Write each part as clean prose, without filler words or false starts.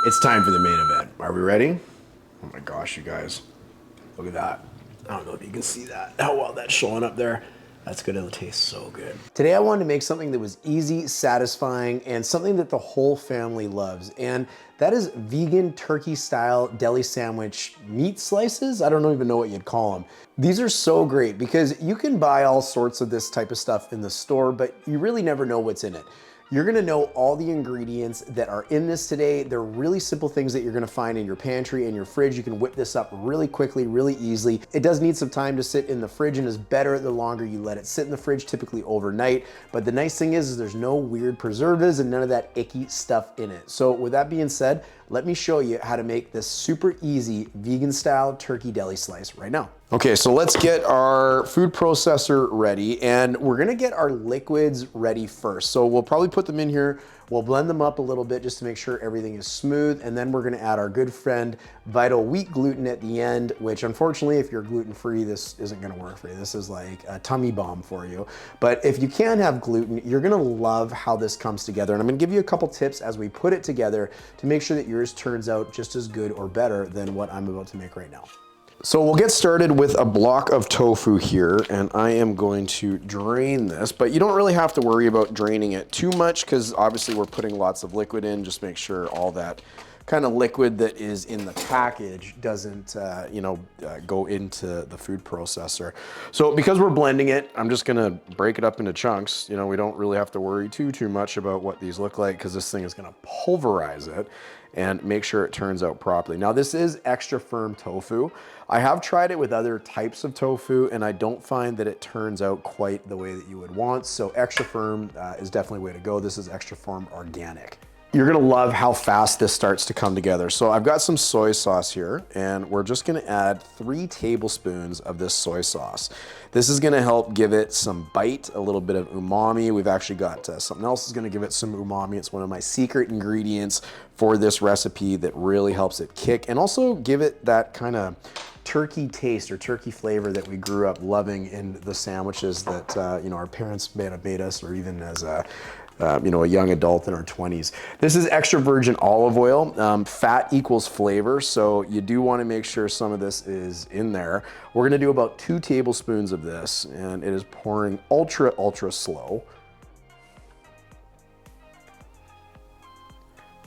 It's time for the main event. Are we ready? Oh my gosh, you guys. Look at that. I don't know if you can see that, how well that's showing up there. That's gonna taste so good. Today I wanted to make something that was easy, satisfying, and something that the whole family loves. And that is vegan turkey style deli sandwich meat slices. I don't even know what you'd call them. These are so great because you can buy all sorts of this type of stuff in the store, but you really never know what's in it. You're gonna know all the ingredients that are in this today. They're really simple things that you're gonna find in your pantry and your fridge. You can whip this up really quickly, really easily. It does need some time to sit in the fridge and is better the longer you let it sit in the fridge, typically overnight. But the nice thing is there's no weird preservatives and none of that icky stuff in it. So with that being said, let me show you how to make this super easy vegan style turkey deli slice right now. Okay, so let's get our food processor ready, and we're gonna get our liquids ready first. So we'll probably put them in here, we'll blend them up a little bit just to make sure everything is smooth, and then we're gonna add our good friend Vital Wheat Gluten at the end, which unfortunately, if you're gluten-free, this isn't gonna work for you. This is like a tummy bomb for you. But if you can have gluten, you're gonna love how this comes together. And I'm gonna give you a couple tips as we put it together to make sure that yours turns out just as good or better than what I'm about to make right now. So we'll get started with a block of tofu here, and I am going to drain this, but you don't really have to worry about draining it too much because obviously we're putting lots of liquid in. Just make sure all that kind of liquid that is in the package doesn't go into the food processor. So because we're blending it, I'm just gonna break it up into chunks. We don't really have to worry too much about what these look like because this thing is gonna pulverize it and make sure it turns out properly. Now this is extra firm tofu. I have tried it with other types of tofu and I don't find that it turns out quite the way that you would want. So extra firm is definitely the way to go. This is extra firm organic. You're gonna love how fast this starts to come together. So I've got some soy sauce here and we're just gonna add 3 tablespoons of this soy sauce. This is gonna help give it some bite, a little bit of umami. We've actually got something else that's gonna give it some umami. It's one of my secret ingredients for this recipe that really helps it kick and also give it that kind of turkey taste or turkey flavor that we grew up loving in the sandwiches that our parents may have made us, or even as a young adult in our 20s. This is extra virgin olive oil. Fat equals flavor, so you do want to make sure some of this is in there. We're gonna do about 2 tablespoons of this, and it is pouring ultra slow.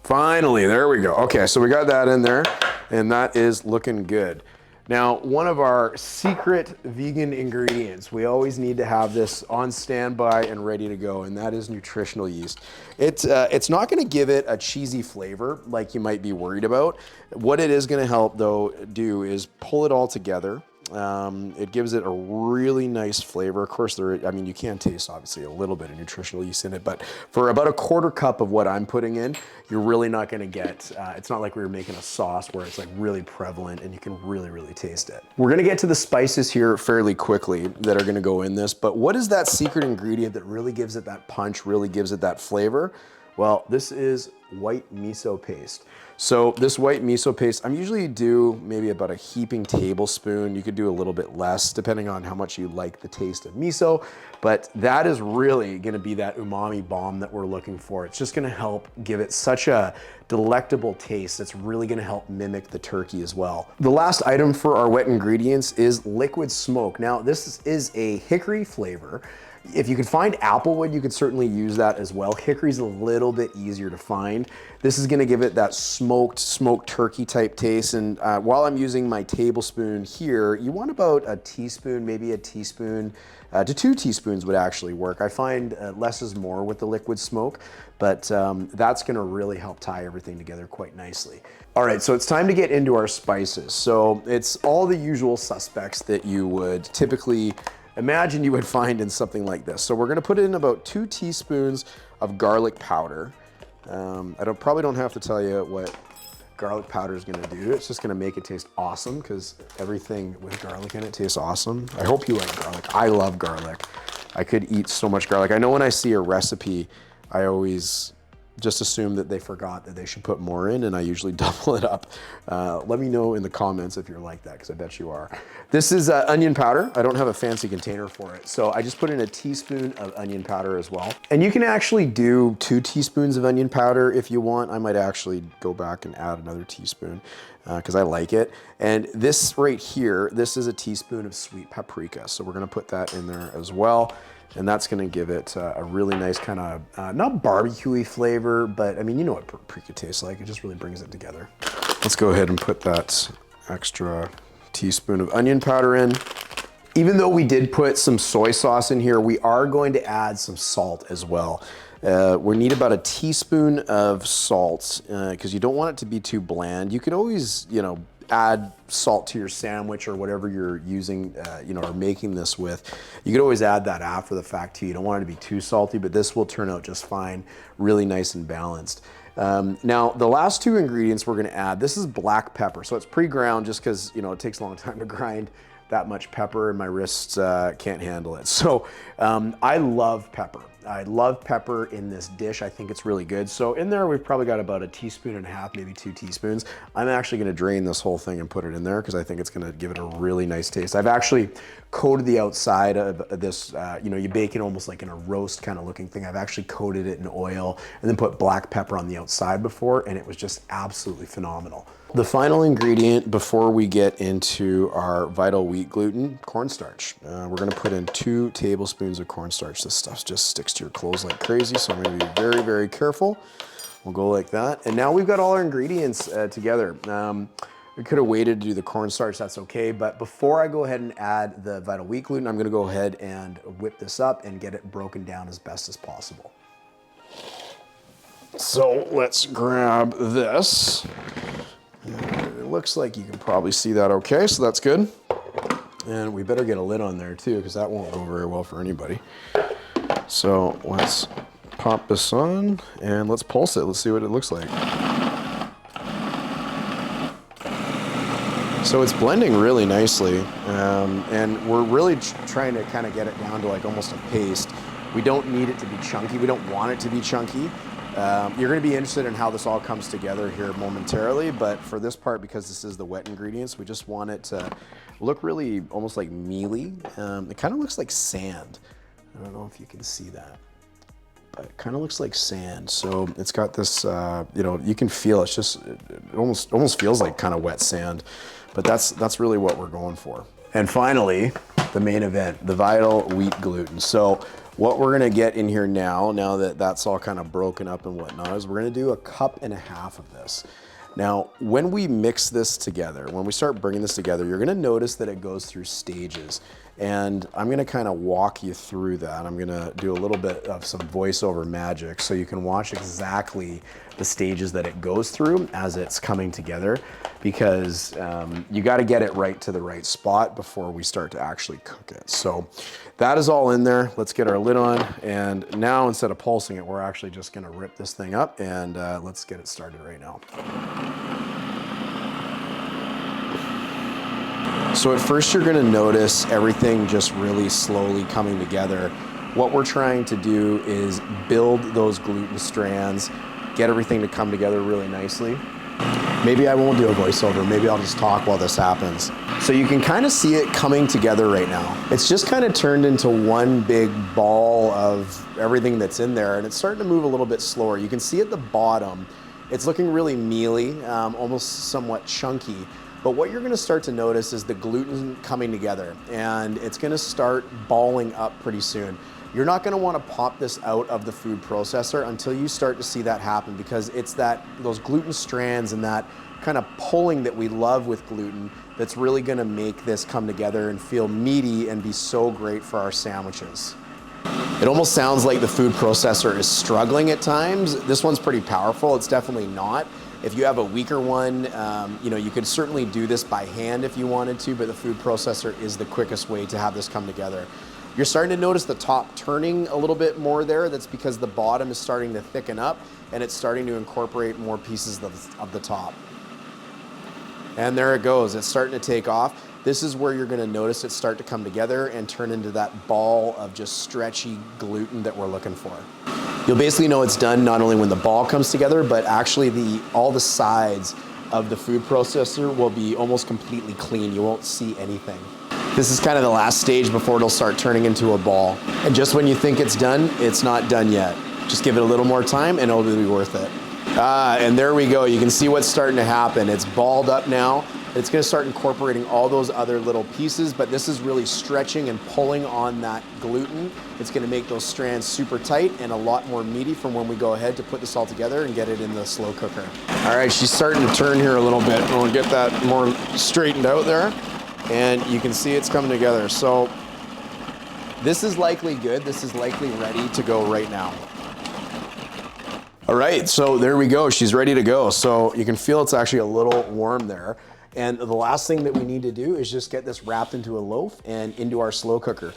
Finally, there we go. Okay, so we got that in there, and that is looking good. Now, one of our secret vegan ingredients, we always need to have this on standby and ready to go, and that is nutritional yeast. It's not gonna give it a cheesy flavor like you might be worried about. What it is gonna help though do is pull it all together. It gives it a really nice flavor. Of course, you can taste obviously a little bit of nutritional yeast in it, but for about a 1/4 cup of what I'm putting in, you're really not gonna get, it's not like we were making a sauce where it's like really prevalent and you can really taste it. We're gonna get to the spices here fairly quickly that are gonna go in this, but what is that secret ingredient that really gives it that punch, really gives it that flavor? Well, this is white miso paste. So this white miso paste, I'm usually do maybe about a heaping tablespoon. You could do a little bit less depending on how much you like the taste of miso, but that is really gonna be that umami bomb that we're looking for. It's just gonna help give it such a delectable taste. It's really gonna help mimic the turkey as well. The last item for our wet ingredients is liquid smoke. Now this is a hickory flavor. If you could find applewood, you could certainly use that as well. Hickory's a little bit easier to find. This is gonna give it that smoked turkey type taste. And while I'm using my tablespoon here, you want about a teaspoon, maybe a teaspoon to 2 teaspoons would actually work. I find less is more with the liquid smoke, but that's gonna really help tie everything together quite nicely. All right, so it's time to get into our spices. So it's all the usual suspects that you would typically imagine you would find in something like this. So we're gonna put in about 2 teaspoons of garlic powder. I probably don't have to tell you what garlic powder is gonna do. It's just gonna make it taste awesome because everything with garlic in it tastes awesome. I hope you like garlic. I love garlic. I could eat so much garlic. I know when I see a recipe, I always just assume that they forgot that they should put more in, and I usually double it up. Let me know in the comments if you're like that, because I bet you are. This is onion powder. I don't have a fancy container for it, so I just put in a teaspoon of onion powder as well. And you can actually do 2 teaspoons of onion powder if you want. I might actually go back and add another teaspoon because I like it. And this right here, this is a teaspoon of sweet paprika. So we're gonna put that in there as well. And that's gonna give it a really nice kind of, not barbecue-y flavor, but I mean, you know what paprika tastes like. It just really brings it together. Let's go ahead and put that extra teaspoon of onion powder in. Even though we did put some soy sauce in here, we are going to add some salt as well. We need about a teaspoon of salt because you don't want it to be too bland. You could always, you know, add salt to your sandwich or whatever you're using, you know, or making this with. You could always add that after the fact too. You don't want it to be too salty, but this will turn out just fine, really nice and balanced. Now, the last 2 ingredients we're gonna add, this is black pepper. So it's pre-ground just because, you know, it takes a long time to grind that much pepper and my wrists can't handle it. So I love pepper. I love pepper in this dish. I think it's really good. So in there, we've probably got about a teaspoon and a half, maybe 2 teaspoons. I'm actually gonna drain this whole thing and put it in there because I think it's gonna give it a really nice taste. I've actually coated the outside of this, you know, you bake it almost like in a roast kind of looking thing. I've actually coated it in oil and then put black pepper on the outside before, and it was just absolutely phenomenal. The final ingredient before we get into our vital wheat gluten, cornstarch. We're gonna put in 2 tablespoons of cornstarch. This stuff just sticks to your clothes like crazy, so I'm gonna be very, very careful. We'll go like that. And now we've got all our ingredients together. We could have waited to do the cornstarch, that's okay. But before I go ahead and add the vital wheat gluten, I'm gonna go ahead and whip this up and get it broken down as best as possible. So let's grab this. It looks like you can probably see that okay, so that's good. And we better get a lid on there too, because that won't go very well for anybody. So let's pop this on and let's pulse it. Let's see what it looks like. So it's blending really nicely, and we're really trying to kind of get it down to like almost a paste. We don't need it to be chunky. We don't want it to be chunky. You're going to be interested in how this all comes together here momentarily, but for this part, because this is the wet ingredients, we just want it to look really almost like mealy. It kind of looks like sand. I don't know if you can see that, but it kind of looks like sand. So it's got this, you know, you can feel it's just, it almost feels like kind of wet sand, but that's really what we're going for. And finally, the main event, the vital wheat gluten. So what we're gonna get in here now that that's all kind of broken up and whatnot, is we're gonna do 1.5 cups of this. Now, when we mix this together, when we start bringing this together, you're gonna notice that it goes through stages. And I'm gonna kind of walk you through that. I'm gonna do a little bit of some voiceover magic so you can watch exactly the stages that it goes through as it's coming together, because you gotta get it right to the right spot before we start to actually cook it. So that is all in there. Let's get our lid on. And now, instead of pulsing it, we're actually just gonna rip this thing up, and let's get it started right now. So at first you're gonna notice everything just really slowly coming together. What we're trying to do is build those gluten strands, get everything to come together really nicely. Maybe I won't do a voiceover, maybe I'll just talk while this happens. So you can kind of see it coming together right now. It's just kind of turned into one big ball of everything that's in there, and it's starting to move a little bit slower. You can see at the bottom, it's looking really mealy, almost somewhat chunky. But what you're gonna start to notice is the gluten coming together, and it's gonna start balling up pretty soon. You're not gonna wanna pop this out of the food processor until you start to see that happen, because it's those gluten strands and that kind of pulling that we love with gluten that's really gonna make this come together and feel meaty and be so great for our sandwiches. It almost sounds like the food processor is struggling at times. This one's pretty powerful, it's definitely not. If you have a weaker one, you know, you could certainly do this by hand if you wanted to, but the food processor is the quickest way to have this come together. You're starting to notice the top turning a little bit more there. That's because the bottom is starting to thicken up and it's starting to incorporate more pieces of the top. And there it goes, it's starting to take off. This is where you're gonna notice it start to come together and turn into that ball of just stretchy gluten that we're looking for. You'll basically know it's done not only when the ball comes together, but actually all the sides of the food processor will be almost completely clean. You won't see anything. This is kind of the last stage before it'll start turning into a ball. And just when you think it's done, it's not done yet. Just give it a little more time and it'll be worth it. And there we go. You can see what's starting to happen. It's balled up now. It's gonna start incorporating all those other little pieces, but this is really stretching and pulling on that gluten. It's gonna make those strands super tight and a lot more meaty from when we go ahead to put this all together and get it in the slow cooker. All right, she's starting to turn here a little bit. We'll get that more straightened out there. And you can see it's coming together. So this is likely good. This is likely ready to go right now. All right, so there we go. She's ready to go. So you can feel it's actually a little warm there. And the last thing that we need to do is just get this wrapped into a loaf and into our slow cooker.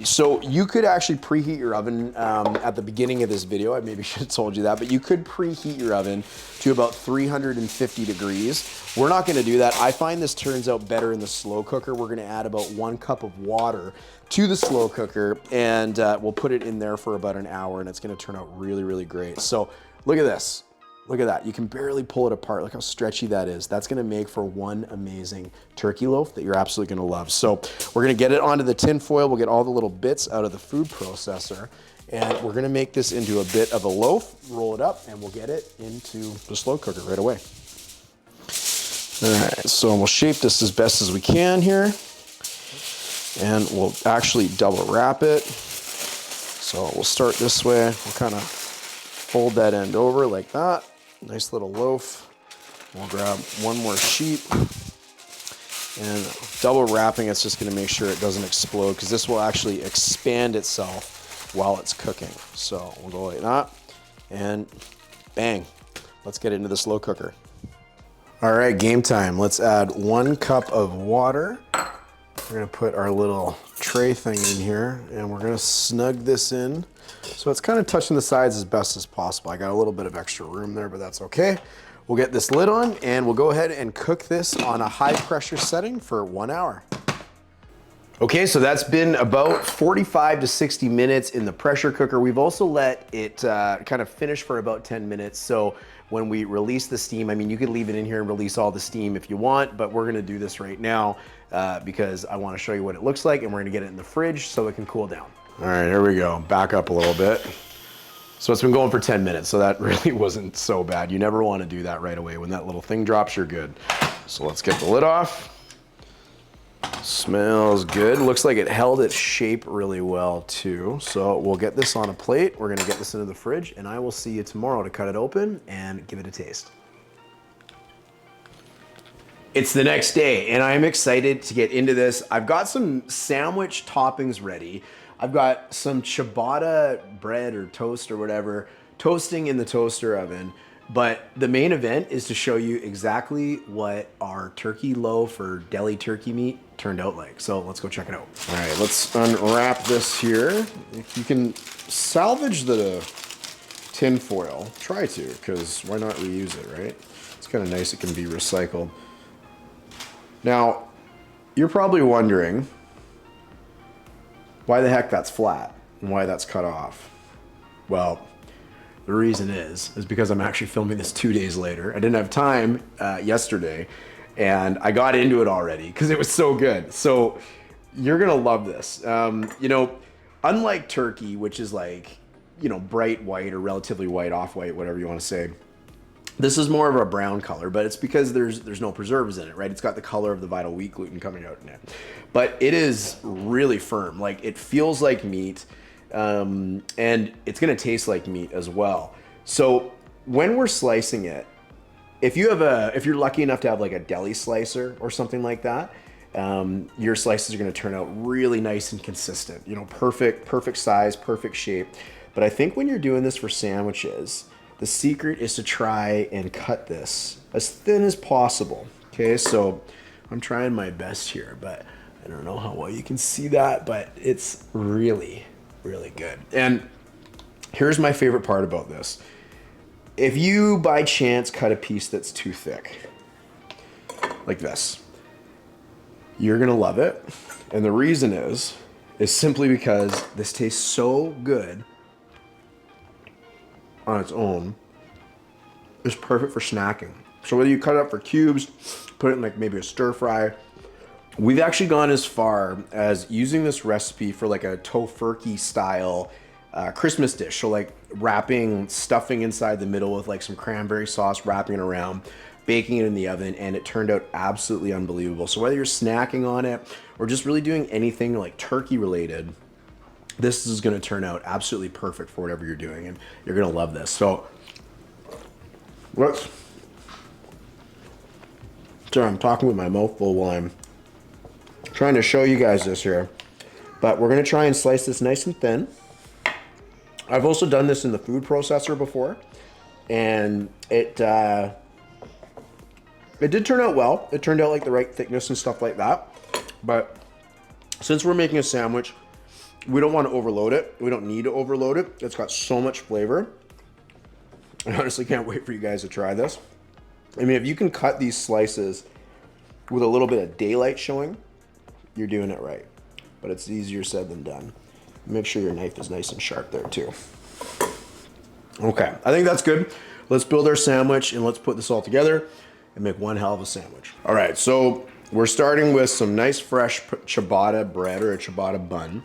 So you could actually preheat your oven at the beginning of this video. I maybe should have told you that, but you could preheat your oven to about 350 degrees. We're not gonna do that. I find this turns out better in the slow cooker. We're gonna add about 1 cup of water to the slow cooker and we'll put it in there for about an hour and it's gonna turn out really, really great. So look at this. Look at that. You can barely pull it apart. Look how stretchy that is. That's gonna make for one amazing turkey loaf that you're absolutely gonna love. So we're gonna get it onto the tin foil. We'll get all the little bits out of the food processor and we're gonna make this into a bit of a loaf, roll it up, and we'll get it into the slow cooker right away. All right, so we'll shape this as best as we can here. And we'll actually double wrap it. So we'll start this way. We'll kind of fold that end over like that. Nice little loaf. We'll grab one more sheet and double wrapping. It's just gonna make sure it doesn't explode because this will actually expand itself while it's cooking. So we'll go like that and bang. Let's get it into the slow cooker. All right, game time. Let's add 1 cup of water. We're gonna put our little tray thing in here and we're gonna snug this in. So it's kind of touching the sides as best as possible. I got a little bit of extra room there, but that's okay. We'll get this lid on and we'll go ahead and cook this on a high pressure setting for 1 hour. Okay, so that's been about 45 to 60 minutes in the pressure cooker. We've also let it kind of finish for about 10 minutes. So when we release the steam, I mean, you could leave it in here and release all the steam if you want, but we're gonna do this right now because I wanna show you what it looks like and we're gonna get it in the fridge so it can cool down. All right, here we go. Back up a little bit. So it's been going for 10 minutes, so that really wasn't so bad. You never wanna do that right away. When that little thing drops, you're good. So let's get the lid off. Smells good. Looks like it held its shape really well too. So we'll get this on a plate. We're gonna get this into the fridge and I will see you tomorrow to cut it open and give it a taste. It's the next day and I'm excited to get into this. I've got some sandwich toppings ready. I've got some ciabatta bread or toast or whatever, toasting in the toaster oven. But the main event is to show you exactly what our turkey loaf or deli turkey meat turned out like. So let's go check it out. All right, let's unwrap this here. If you can salvage the tin foil, try to, because why not reuse it, right? It's kind of nice it can be recycled. Now, you're probably wondering why the heck that's flat and why that's cut off. Well, the reason is because I'm actually filming this 2 days later. I didn't have time yesterday and I got into it already because it was so good. So you're gonna love this. You know, unlike turkey, which is like, you know, bright white or relatively white, off-white, whatever you wanna say, this is more of a brown color, but it's because there's no preservatives in it, right? It's got the color of the vital wheat gluten coming out in it. But it is really firm. Like, it feels like meat, and it's gonna taste like meat as well. So when we're slicing it, if you're lucky enough to have like a deli slicer or something like that, your slices are gonna turn out really nice and consistent. You know, perfect size, perfect shape. But I think when you're doing this for sandwiches, the secret is to try and cut this as thin as possible. Okay, so I'm trying my best here, but I don't know how well you can see that, but it's really, really good. And here's my favorite part about this. If you by chance cut a piece that's too thick, like this, you're gonna love it. And the reason is simply because this tastes so good on its own is perfect for snacking. So whether you cut it up for cubes, put it in like maybe a stir fry. We've actually gone as far as using this recipe for like a tofurkey style Christmas dish. So like wrapping stuffing inside the middle with like some cranberry sauce, wrapping it around, baking it in the oven, and it turned out absolutely unbelievable. So whether you're snacking on it or just really doing anything like turkey related, this is gonna turn out absolutely perfect for whatever you're doing, and you're gonna love this. So let's, sorry, I'm talking with my mouth full while I'm trying to show you guys this here. But we're gonna try and slice this nice and thin. I've also done this in the food processor before, and it did turn out well. It turned out like the right thickness and stuff like that. But since we're making a sandwich, we don't want to overload it. We don't need to overload it. It's got so much flavor. I honestly can't wait for you guys to try this. I mean, if you can cut these slices with a little bit of daylight showing, you're doing it right. But it's easier said than done. Make sure your knife is nice and sharp there too. Okay, I think that's good. Let's build our sandwich and let's put this all together and make one hell of a sandwich. All right, so we're starting with some nice fresh ciabatta bread or a ciabatta bun.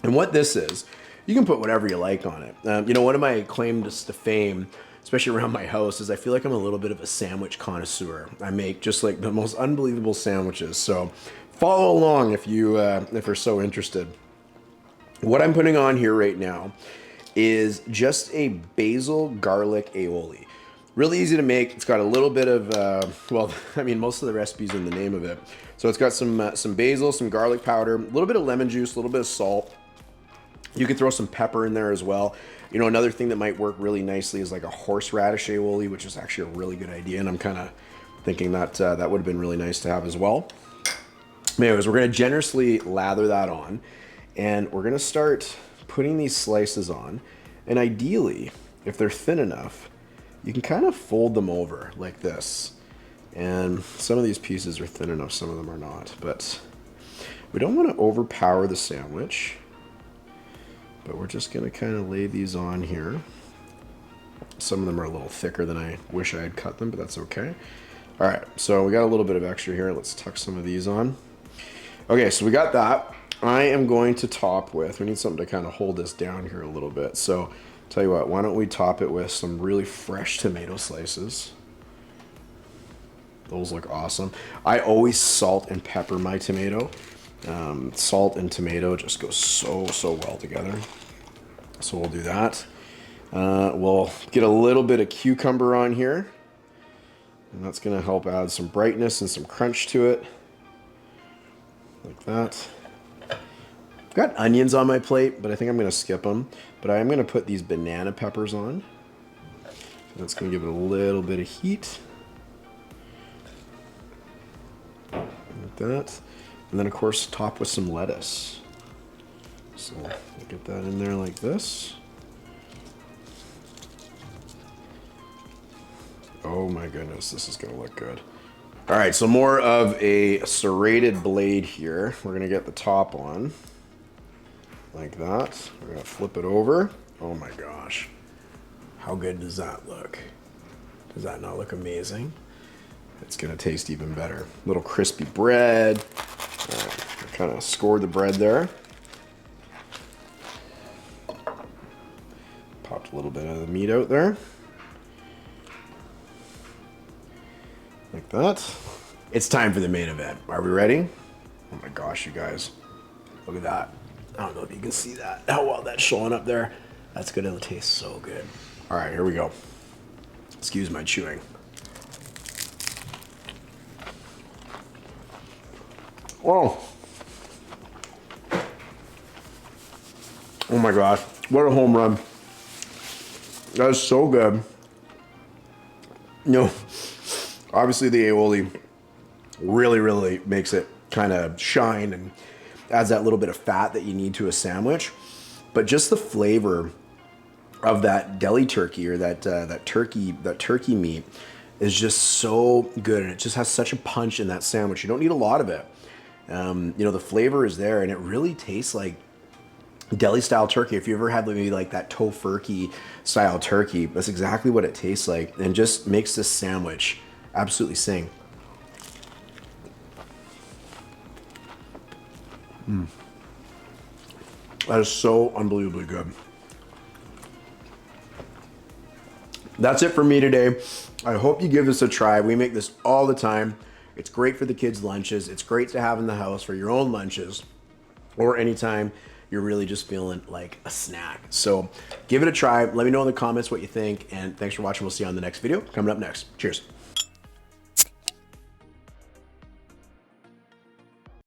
And what this is, you can put whatever you like on it. You know, one of my claims to fame, especially around my house, is I feel like I'm a little bit of a sandwich connoisseur. I make just like the most unbelievable sandwiches. So follow along if you're so interested. What I'm putting on here right now is just a basil garlic aioli. Really easy to make. It's got a little bit of, well, I mean, most of the recipe's in the name of it. So it's got some basil, some garlic powder, a little bit of lemon juice, a little bit of salt. You could throw some pepper in there as well. You know, another thing that might work really nicely is like a horseradish aioli, which is actually a really good idea. And I'm kind of thinking that that would have been really nice to have as well. Anyways, we're going to generously lather that on. And we're going to start putting these slices on. And ideally, if they're thin enough, you can kind of fold them over like this. And some of these pieces are thin enough, some of them are not. But we don't want to overpower the sandwich. But we're just going to kind of lay these on here. Some of them are a little thicker than I wish I had cut them, but that's okay. All right, so we got a little bit of extra here. Let's tuck some of these on. Okay, so we got that. I am going to top with, we need something to kind of hold this down here a little bit. So tell you what, why don't we top it with some really fresh tomato slices. Those look awesome. I always salt and pepper my tomato. Salt and tomato just go so well together. So we'll do that. We'll get a little bit of cucumber on here. And that's gonna help add some brightness and some crunch to it. Like that. I've got onions on my plate, but I think I'm gonna skip them. But I am gonna put these banana peppers on. That's gonna give it a little bit of heat. Like that. And then of course top with some lettuce. So we'll get that in there like this. Oh my goodness, this is gonna look good. All right, so more of a serrated blade here. We're gonna get the top on. Like that. We're gonna flip it over. Oh my gosh. How good does that look? Does that not look amazing? It's gonna taste even better. Little crispy bread. All right, kind of scored the bread there. Popped a little bit of the meat out there. Like that. It's time for the main event. Are we ready? Oh my gosh, you guys. Look at that. I don't know if you can see that, how well that's showing up there. That's gonna taste so good. All right, here we go. Excuse my chewing. Oh. Oh my gosh, what a home run. That is so good. You know, obviously the aioli really makes it kind of shine and adds that little bit of fat that you need to a sandwich. But just the flavor of that deli turkey or that turkey meat is just so good, and it just has such a punch in that sandwich. You don't need a lot of it. You know, the flavor is there, and it really tastes like deli style turkey. If you ever had maybe like that tofurkey style turkey, that's exactly what it tastes like, and just makes this sandwich absolutely sing. That is so unbelievably good. That's it for me today. I hope you give this a try. We make this all the time. It's great for the kids' lunches. It's great to have in the house for your own lunches, or anytime you're really just feeling like a snack. So give it a try. Let me know in the comments what you think, and thanks for watching. We'll see you on the next video coming up next. Cheers.